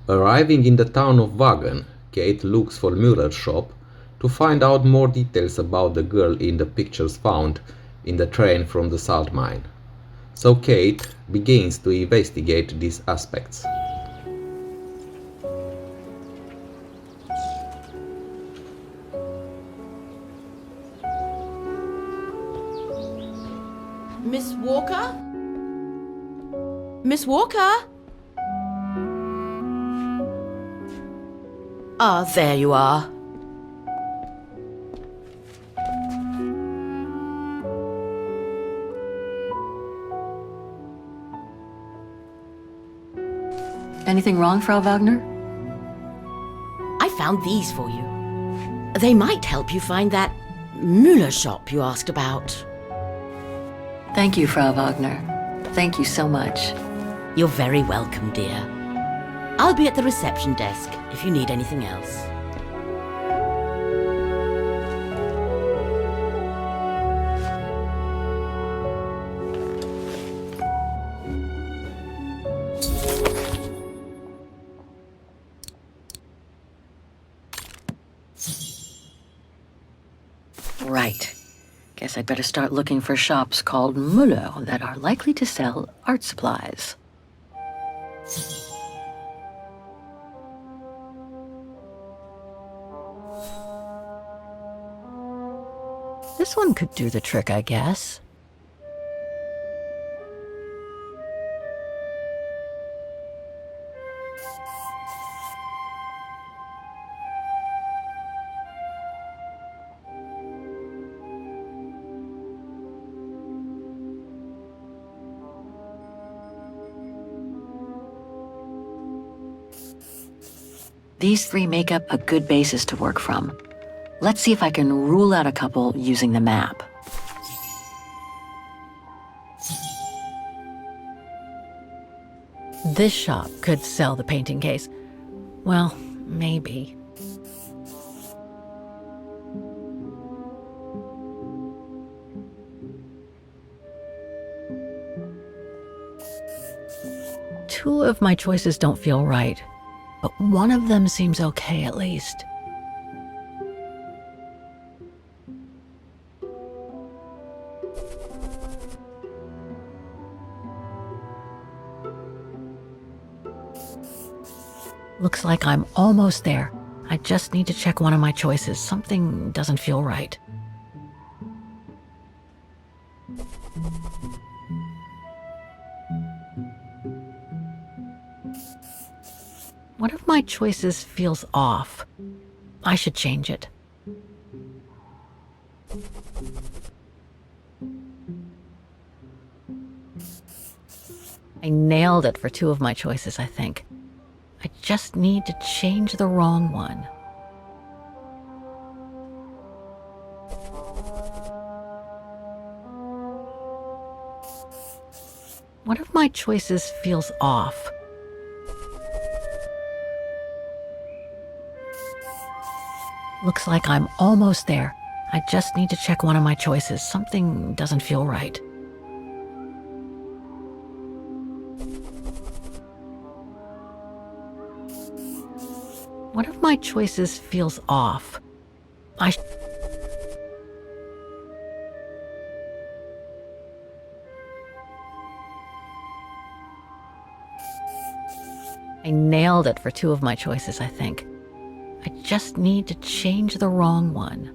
Arriving in the town of Vaghen, Kate looks for Müller's shop to find out more details about the girl in the pictures found in the train from the salt mine. So Kate begins to investigate these aspects. Miss Walker? Miss Walker? Ah, there you are. Anything wrong, Frau Wagner? I found these for you. They might help you find that Müller shop you asked about. Thank you, Frau Wagner. Thank you so much. You're very welcome, dear. I'll be at the reception desk if you need anything else. Right. Guess I'd better start looking for shops called Müller that are likely to sell art supplies. This one could do the trick, I guess. These three make up a good basis to work from. Let's see if I can rule out a couple using the map. This shop could sell the painting case. Well, maybe. Two of my choices don't feel right, but one of them seems okay at least. Looks like I'm almost there. I just need to check one of my choices. Something doesn't feel right. One of my choices feels off. I should change it. I nailed it for two of my choices, I think. I just need to change the wrong one. One of my choices feels off. Looks like I'm almost there. I just need to check one of my choices. Something doesn't feel right. One of my choices feels off. I nailed it for two of my choices, I think. I just need to change the wrong one.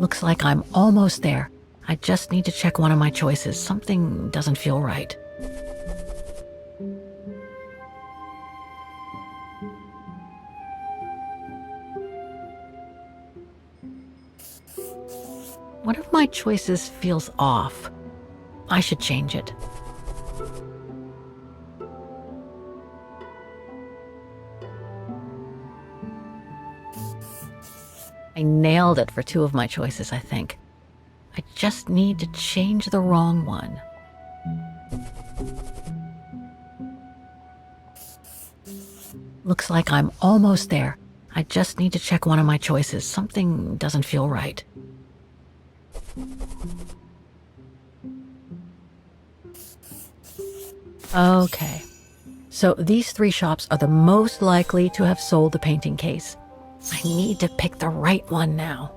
Looks like I'm almost there. I just need to check one of my choices. Something doesn't feel right. One of my choices feels off. I should change it. I nailed it for two of my choices, I think. I just need to change the wrong one. Looks like I'm almost there. I just need to check one of my choices. Something doesn't feel right. Okay. So these 3 shops are the most likely to have sold the painting case. I need to pick the right one now.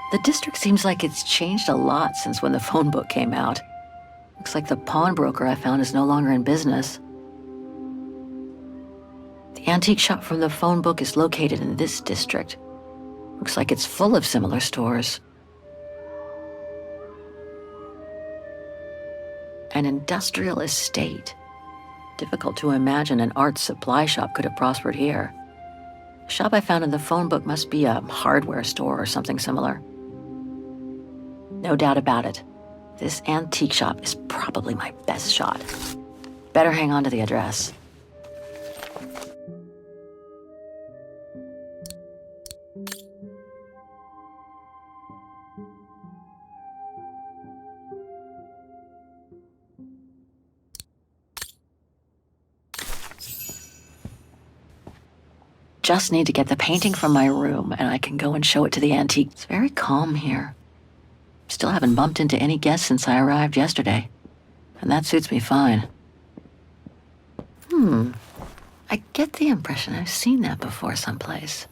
The district seems like it's changed a lot since when the phone book came out. Looks like the pawnbroker I found is no longer in business. The antique shop from the phone book is located in this district. Looks like it's full of similar stores. An industrial estate. Difficult to imagine an art supply shop could have prospered here. The shop I found in the phone book must be a hardware store or something similar. No doubt about it. This antique shop is probably my best shot. Better hang on to the address. Just need to get the painting from my room and I can go and show it to the antique. It's very calm here. Still haven't bumped into any guests since I arrived yesterday. And that suits me fine. I get the impression I've seen that before someplace.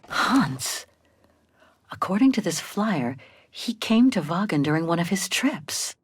Hans. According to this flyer, he came to Vaghen during one of his trips.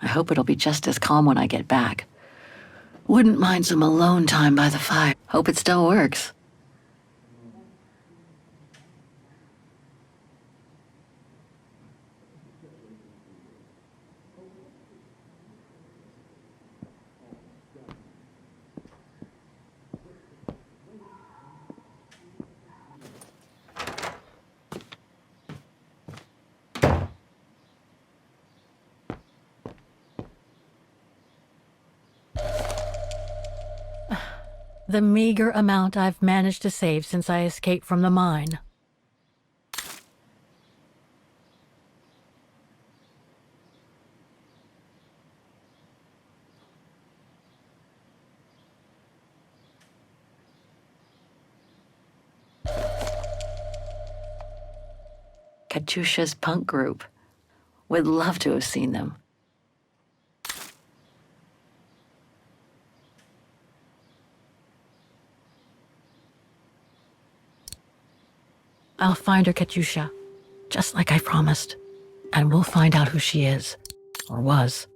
I hope it'll be just as calm when I get back. Wouldn't mind some alone time by the fire. Hope it still works. The meager amount I've managed to save since I escaped from the mine. Katyusha's punk group. Would love to have seen them. I'll find her, Katyusha, just like I promised. And we'll find out who she is, or was.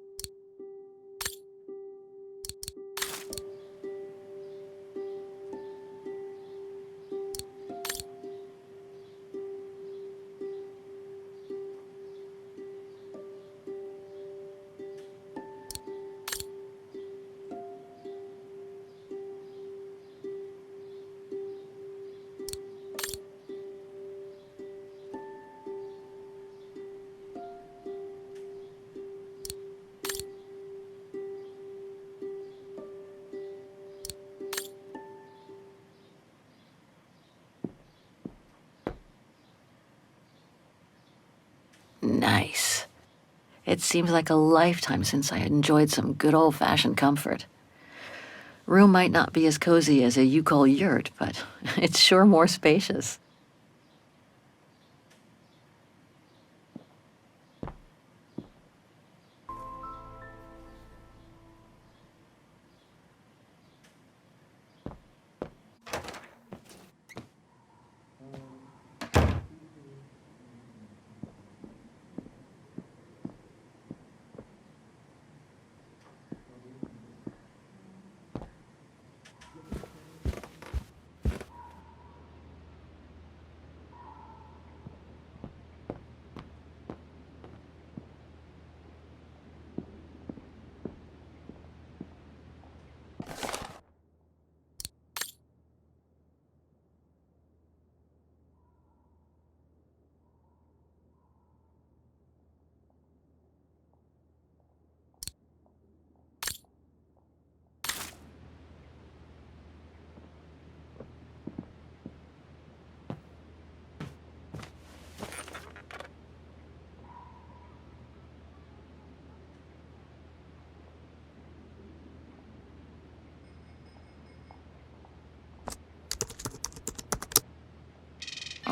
nice. It seems like a lifetime since I enjoyed some good old-fashioned comfort. Room might not be as cozy as a you-call yurt, but it's sure more spacious.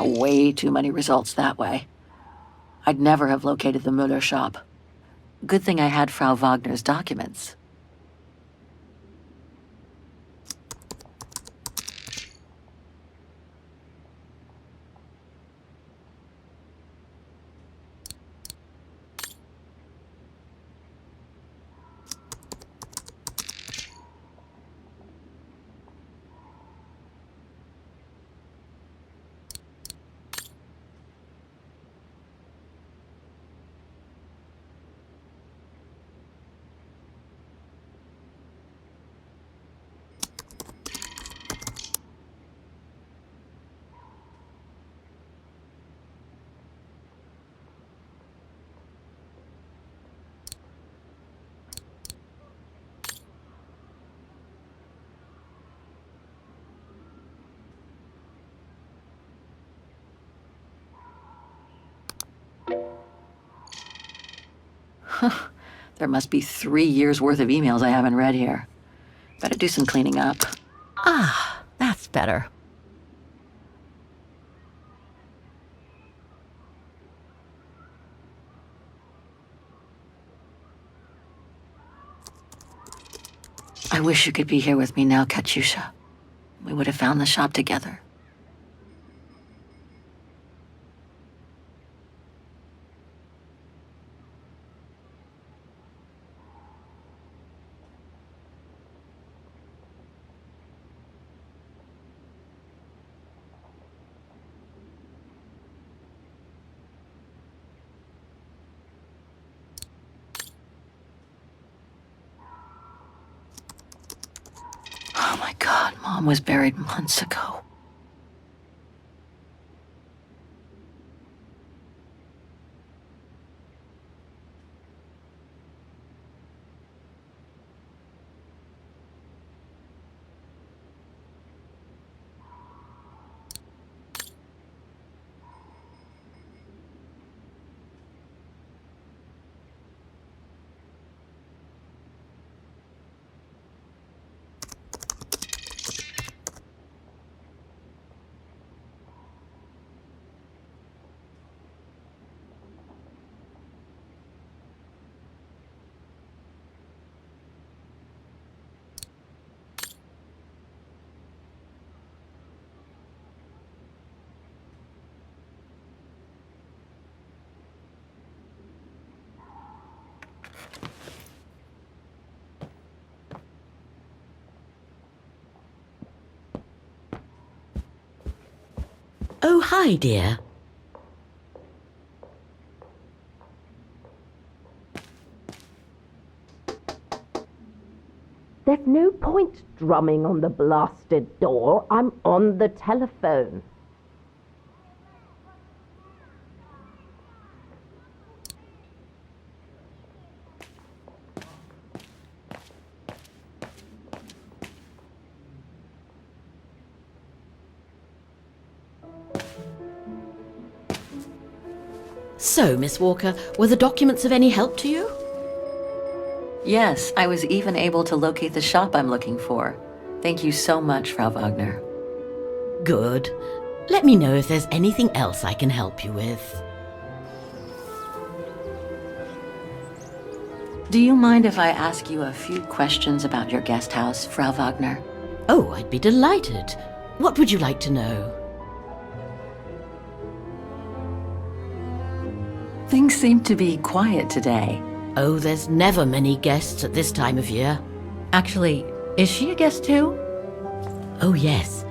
Way too many results that way. I'd never have located the Müller shop. Good thing I had Frau Wagner's documents. There must be 3 years' worth of emails I haven't read here. Better do some cleaning up. Ah, that's better. I wish you could be here with me now, Katyusha. We would have found the shop together. Oh my God, Mom was buried months ago. Oh, hi, dear. There's no point drumming on the blasted door. I'm on the telephone. So, Miss Walker, were the documents of any help to you? Yes, I was even able to locate the shop I'm looking for. Thank you so much, Frau Wagner. Good. Let me know if there's anything else I can help you with. Do you mind if I ask you a few questions about your guest house, Frau Wagner? Oh, I'd be delighted. What would you like to know? Things seem to be quiet today. Oh, there's never many guests at this time of year. Actually, is she a guest too? Oh, yes.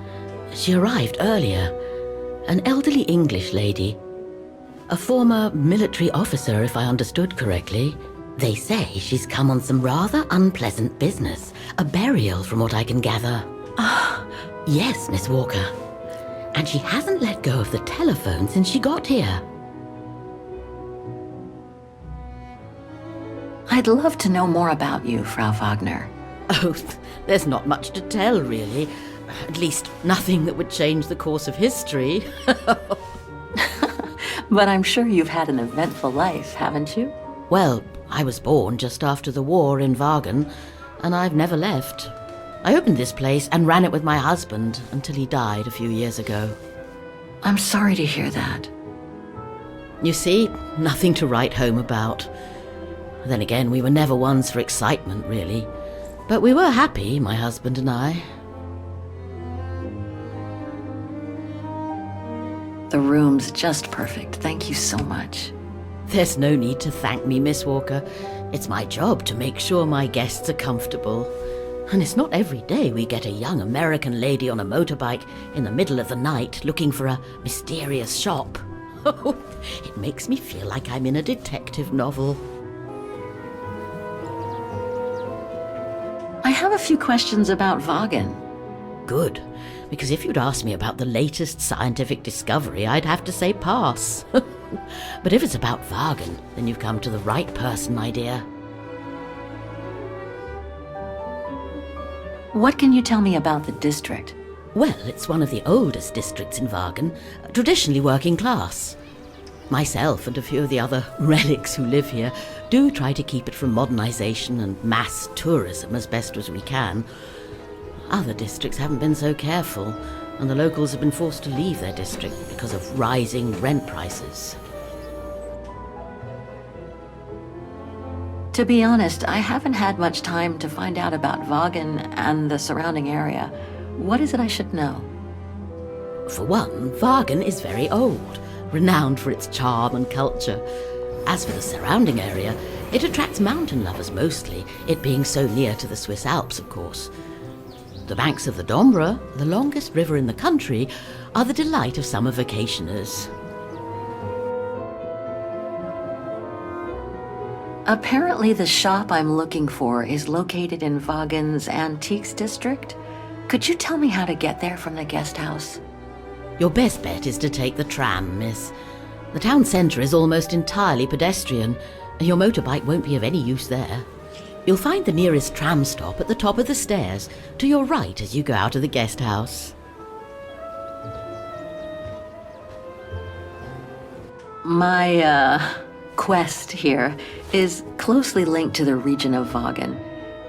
She arrived earlier. An elderly English lady. A former military officer, if I understood correctly. They say she's come on some rather unpleasant business. A burial, from what I can gather. Yes, Miss Walker. And she hasn't let go of the telephone since she got here. I'd love to know more about you, Frau Wagner. Oh, there's not much to tell, really. At least nothing that would change the course of history. But I'm sure you've had an eventful life, haven't you? Well, I was born just after the war in Vaghen, and I've never left. I opened this place and ran it with my husband until he died a few years ago. I'm sorry to hear that. You see, nothing to write home about. Then again, we were never ones for excitement, really. But we were happy, my husband and I. The room's just perfect. Thank you so much. There's no need to thank me, Miss Walker. It's my job to make sure my guests are comfortable. And it's not every day we get a young American lady on a motorbike in the middle of the night looking for a mysterious shop. It makes me feel like I'm in a detective novel. I have a few questions about Vaghen. Good, because if you'd asked me about the latest scientific discovery, I'd have to say pass. But if it's about Vaghen, then you've come to the right person, my dear. What can you tell me about the district? Well, it's one of the oldest districts in Vaghen, traditionally working class. Myself and a few of the other relics who live here do try to keep it from modernization and mass tourism as best as we can. Other districts haven't been so careful, and the locals have been forced to leave their district because of rising rent prices. To be honest, I haven't had much time to find out about Vaghen and the surrounding area. What is it I should know? For one, Vaghen is very old, renowned for its charm and culture. As for the surrounding area, it attracts mountain lovers mostly, it being so near to the Swiss Alps, of course. The banks of the Dombre, the longest river in the country, are the delight of summer vacationers. Apparently the shop I'm looking for is located in Vaghen's Antiques district. Could you tell me how to get there from the guest house? Your best bet is to take the tram, miss. The town centre is almost entirely pedestrian. Your motorbike won't be of any use there. You'll find the nearest tram stop at the top of the stairs, to your right as you go out of the guest house. My, quest here is closely linked to the region of Vaghen.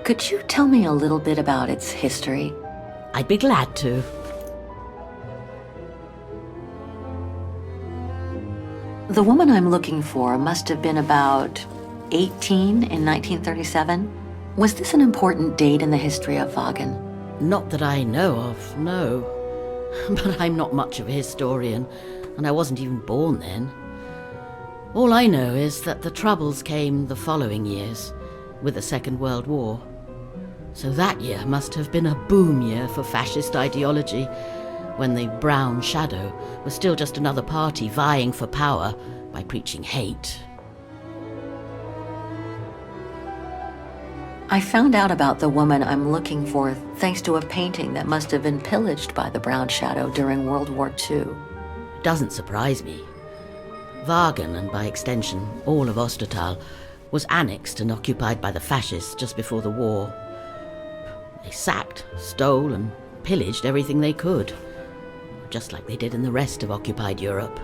Could you tell me a little bit about its history? I'd be glad to. The woman I'm looking for must have been about 18 in 1937. Was this an important date in the history of Vaghen? Not that I know of, no. But I'm not much of a historian, and I wasn't even born then. All I know is that the Troubles came the following years, with the Second World War. So that year must have been a boom year for fascist ideology, when the Brown Shadow was still just another party vying for power by preaching hate. I found out about the woman I'm looking for thanks to a painting that must have been pillaged by the Brown Shadow during World War II. Doesn't surprise me. Vaghen, and by extension all of Ostertal, was annexed and occupied by the fascists just before the war. They sacked, stole, and pillaged everything they could, just like they did in the rest of occupied Europe.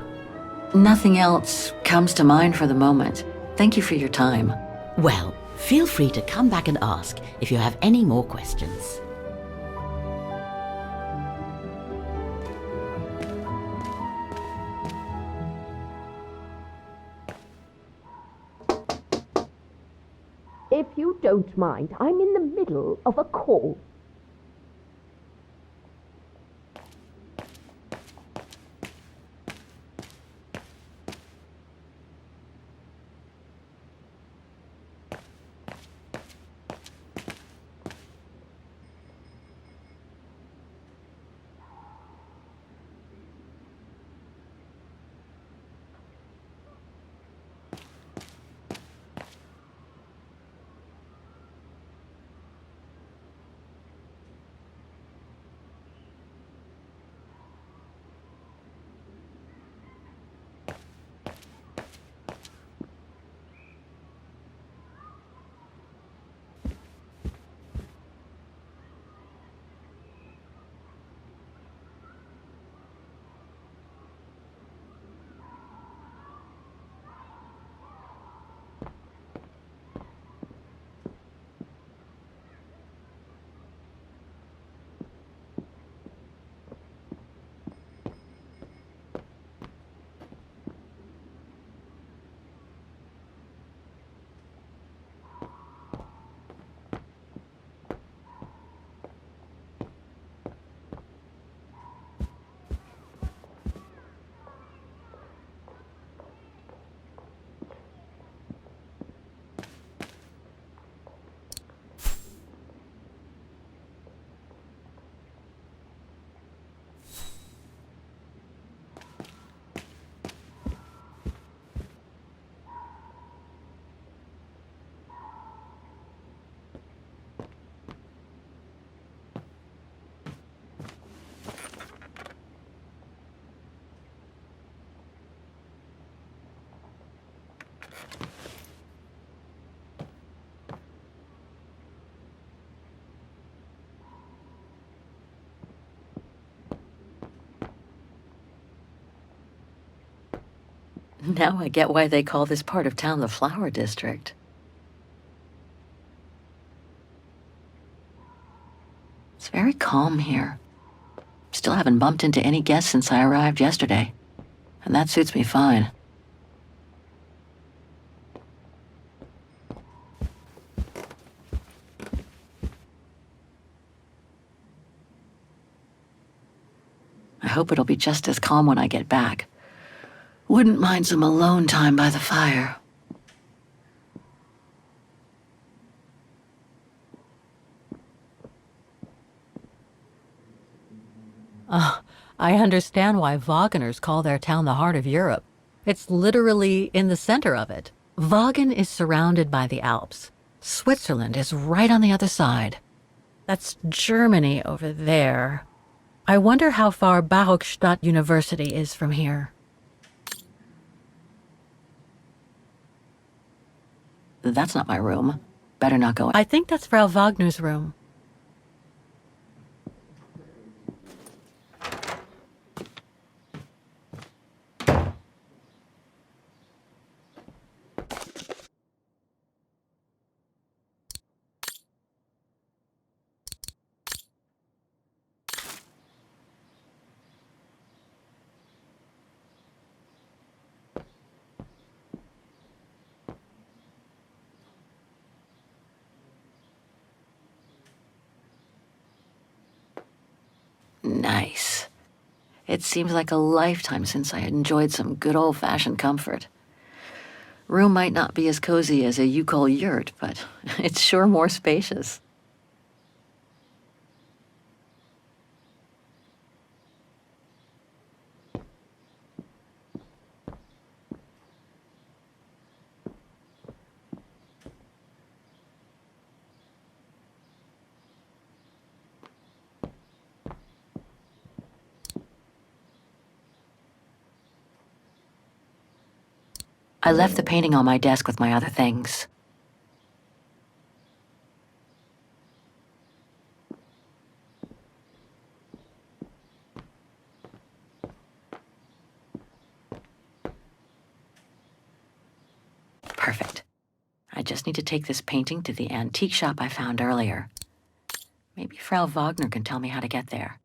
Nothing else comes to mind for the moment. Thank you for your time. Well, feel free to come back and ask if you have any more questions. If you don't mind, I'm in the middle of a call. Now I get why they call this part of town the Flower District. It's very calm here. Still haven't bumped into any guests since I arrived yesterday, and that suits me fine. I hope it'll be just as calm when I get back. Wouldn't mind some alone time by the fire. I understand why Wagners call their town the heart of Europe. It's literally in the center of it. Vaghen is surrounded by the Alps. Switzerland is right on the other side. That's Germany over there. I wonder how far Barockstadt University is from here. That's not my room. Better not go in. I think that's Frau Wagner's room. Nice. It seems like a lifetime since I enjoyed some good old-fashioned comfort. Room might not be as cozy as a you call yurt, but it's sure more spacious. I left the painting on my desk with my other things. just need to take this painting to the antique shop I found earlier. Maybe Frau Wagner can tell me how to get there.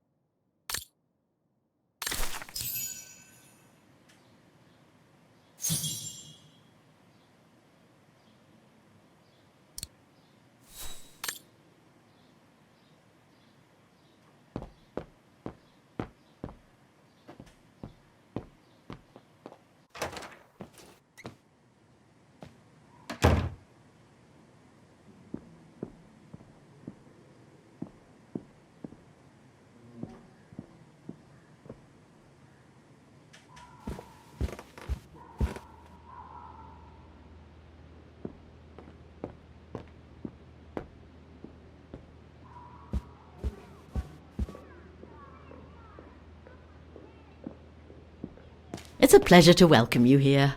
It's a pleasure to welcome you here.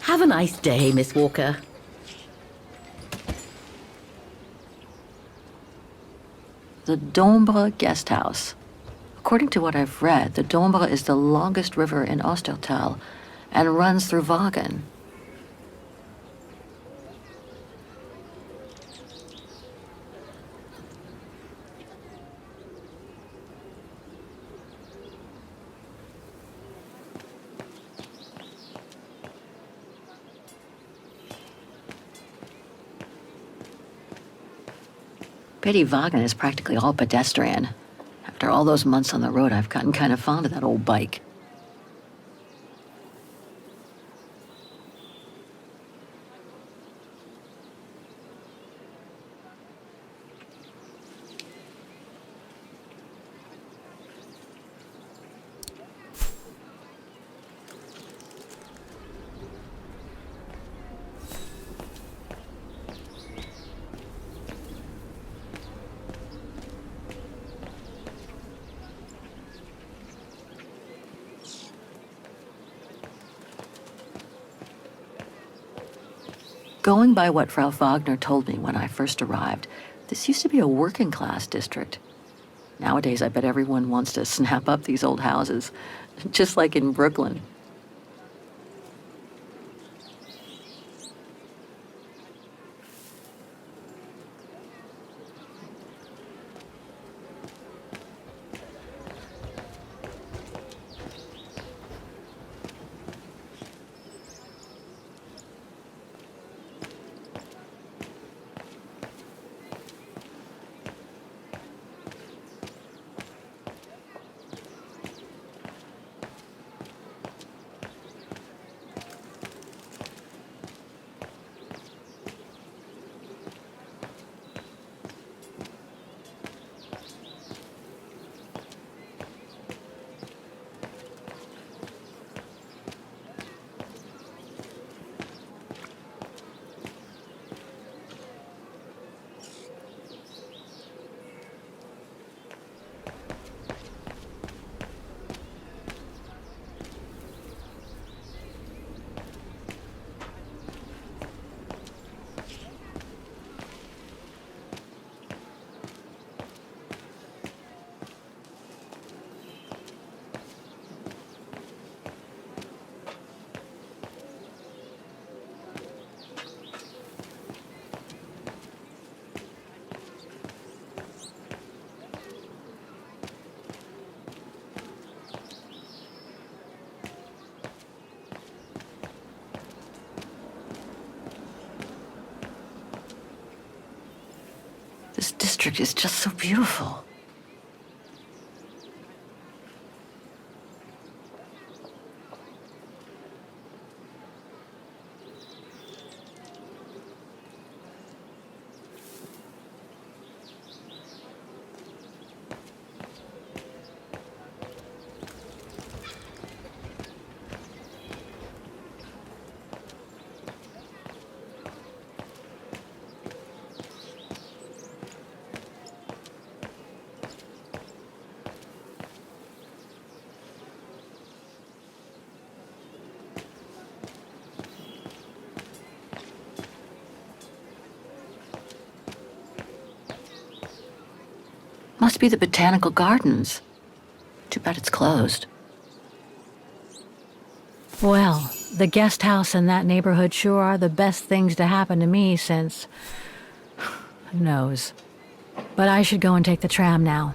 Have a nice day, Miss Walker. The Dombre guest house. According to what I've read, the Dombre is the longest river in Ostertal and runs through Vaghen. Pity Vaghen is practically all pedestrian. After all those months on the road, I've gotten kind of fond of that old bike. Going by what Frau Wagner told me when I first arrived, this used to be a working-class district. Nowadays, I bet everyone wants to snap up these old houses, just like in Brooklyn. This district is just so beautiful. Must be the botanical gardens. Too Too bad it's closed. Well, the guest house in that neighborhood sure are the best things to happen to me since... Who knows? But I should go and take the tram now.